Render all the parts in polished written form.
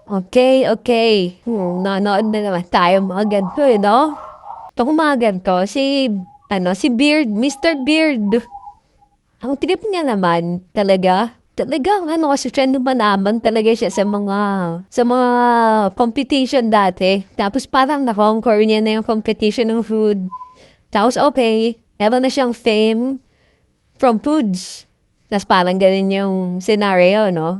Okay, okay. Nanood na naman tayo mga ganito eh, no? Itong mga ganito, si Beard, Mr. Beard. Ang trip niya naman, talagang kasi siya naman talaga siya sa mga competition dati. Tapos parang na-conquer niya na yung competition ng food. Tapos okay, meron na siyang fame from foods. Tapos parang ganun yung scenario, no?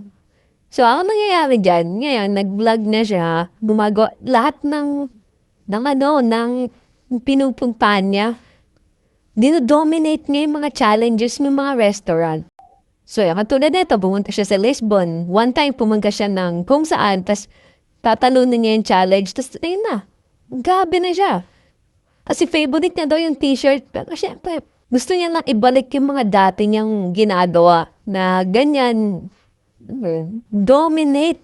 So, ang nangyayari dyan, ngayon, nag-vlog na siya, gumagawa, lahat ng pinupuntahan niya, dinodominate niya yung mga challenges ng mga restaurant. So, yung katulad nito, pumunta siya sa Lisbon. One time, pumunta siya ng kung saan, tas tatalunin niya yung challenge, tas ayun na, gabi na siya. Kasi favorite niya daw yung t-shirt, pero syempre, gusto niya lang ibalik yung mga dati niyang ginagawa na ganyan, dominate.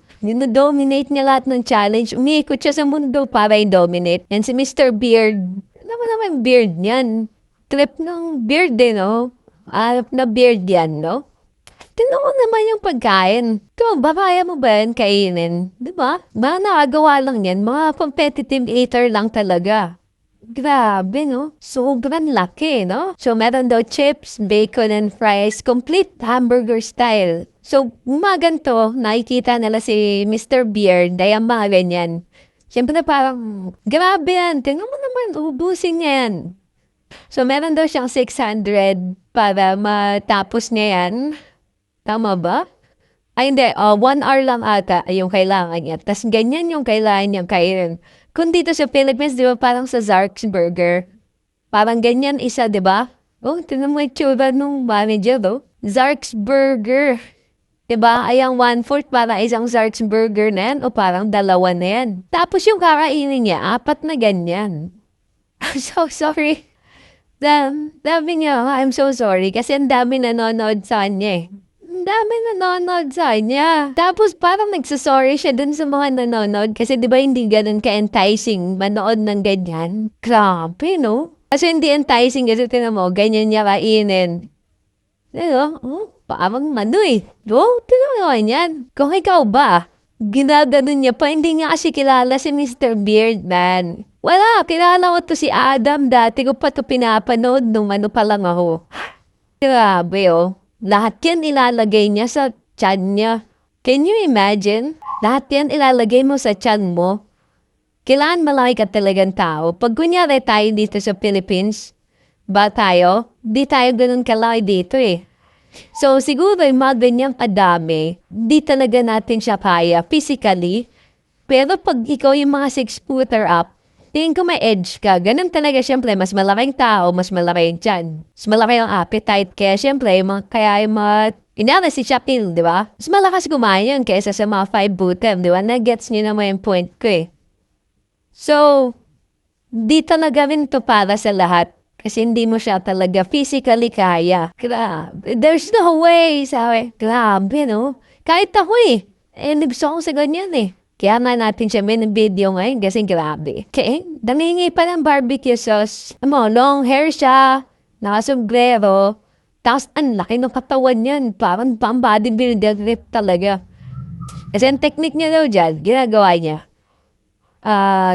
Dominate niya lahat ng challenge. Umiikot siya sa mundo para i-dominate. And si Mr. Beard, ano naman beard niyan? Clip ng beard eh, no? Arap na beard yan, no? Tignan mo naman yung pagkain. Ito, kaya mo ba yan kainin? Diba? Mga nakagawa lang yan. Mga competitive eater lang talaga. Grabe, no? Sobrang laki, no? So, meron daw chips, bacon, and fries. Complete hamburger style. So, ganito, nakikita nila si Mr. Beard, mga ganyan. Siyempre parang, grabe yan. Tingnan mo naman, ubusin niya yan. So, meron daw siyang 600 para matapos niya yan. Tama ba? Ay, hindi. 1 hour lang ata yung kailangan niya. Tapos ganyan yung kailangan niya kainin. Kung dito sa Philippines, di ba parang sa Zark's Burger? Parang ganyan isa, di ba? Oh, tinan mo yung tsura nung manager, oh. Zark's Burger. Di ba? Ay, ang 1/4 para isang Zark's Burger na yan o parang dalawa na yan. Tapos yung kakainin niya, 4 na ganyan. I'm so sorry. Sabi niya, I'm so sorry kasi ang dami nanonood sa kanya eh. Ang dami nanonood sa kanya. Tapos parang nagsasorry siya dun sa mga nanonood kasi di ba hindi ganun ka-enticing manood ng ganyan? Grabe, no? Kasi hindi enticing kasi tinan mo, ganyan niya kainin. Diba? Oh, parang manoy. Oh, tinan mo yan. Kung ikaw ba, ginaganon niya pa, hindi nga kasi kilala si Mr. Beard, man. Wala, kilala ko to si Adam dati ko pa to pinapanood nung ano pa lang ako. Grabe, oh. Lahat yan ilalagay niya sa tiyan niya. Can you imagine? Lahat yan ilalagay mo sa tiyan mo. Kailangan malaki ka talagang tao. Pag kunyari tayo dito sa Philippines, ba tayo? Di tayo ganun kalaki dito eh. So, siguro yung mga ganyang kadami, di talaga natin siya kaya physically. Pero pag ikaw yung mga 6-footer up, tingin ko may edge ka. Ganun talaga, syempre, mas malaking tao, mas malaki yung tiyan. Mas malaki yung appetite. Kaya syempre, kaya yung mga, inyari si Shaquille, di ba? Mas malakas kumain kaysa sa mga 5-footer, di ba? Nag-gets niyo naman yung point ko eh. So, di talaga rin to para sa lahat. Kasi hindi mo siya talaga physically kaya. Grabe. There's no way, sabi. Grabe, no? Kahit ako eh. Gusto ko sa ganyan eh. Kaya nga natin siya may video ngayon kasi grabe. Okay? Damingi pa ng barbecue sauce. Long hair siya. Nakasombrero. Tapos ang laki ng katawan niyan. Parang pang bodybuilder grip talaga. Kasi ang technique niya daw dyan, ginagawa niya.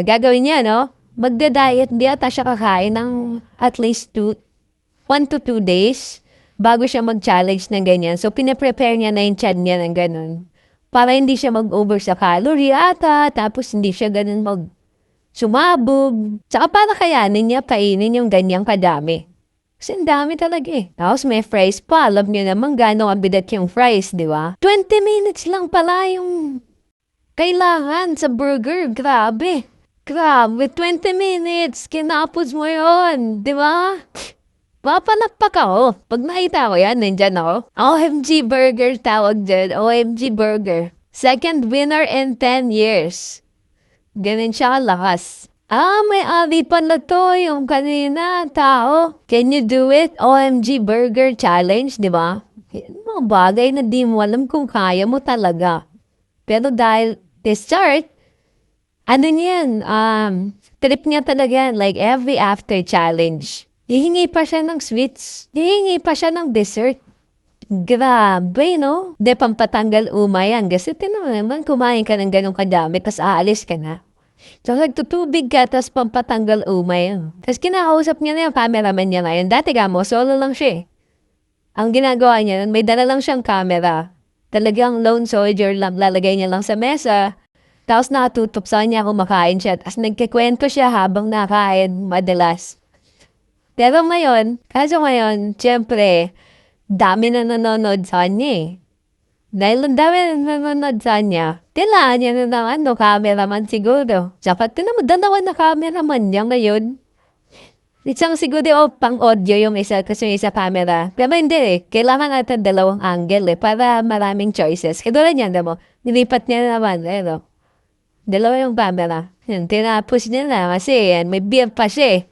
Gagawin niya, no? Magda-diet, di ata siya kakain ng at least 1 to 2 days bago siya mag-challenge ng ganyan. So, pinaprepare niya na yung tiyan niya ng ganun. Para hindi siya mag-over sa calorie ata, tapos hindi siya ganun sumabog. Tsaka para kayanin niya kainin yung ganyang kadami. Kasi ang dami talaga eh. Tapos may fries pa. Alam niyo naman gano'ng kabidat yung fries, di ba? 20 minutes lang pala yung kailangan sa burger. Grabe. Grabe, 20 minutes. Kinapos mo yon, di ba? Papalakpak ako. Pag nakita ko yan, nandyan ako. OMG Burger tawag dyan. OMG Burger. Second winner in 10 years. Ganun siya kalakas. May ari pala to yung kanina, tao. Can you do it? OMG Burger Challenge, di ba? Mga bagay na di mo alam kung kaya mo talaga. Pero dahil this chart, ano niyan, trip niya talaga yan, like every after challenge. Hihingi pa siya ng sweets. Hihingi pa siya ng dessert. Grabe, no? Di pampatanggal umay yan. Kasi tinan mo naman, kumain ka ng ganong kadami, tas aalis ka na. So, nagtutubig ka, tas pampatanggal umay yan. Tas kinakausap niya na yung cameraman niya ngayon. Dati ka mo, solo lang siya eh. Ang ginagawa niya, may dala lang siyang camera. Talagang lone soldier lang, lalagay niya lang sa mesa. Tapos nakatutok sa kanya, kumakain siya. Tapos nagkikwento siya habang nakain madalas. Pero ngayon, kaso ngayon, syempre, dami na nanonood sa kanya eh. Dahil ang dami na nanonood sa kanya, kailangan niya na ng cameraman siguro. Dapat na mo, dalawa na cameraman niya ngayon. Isang siguro pang audio yung isa kasi yung isa camera. Pero hindi eh, kailangan natin dalawang angle eh, para maraming choices. Katulad niyan, mo, nilipat niya naman, dalawa yung camera. Yan, tinapos niya na kasi yan, may beer pa siya eh.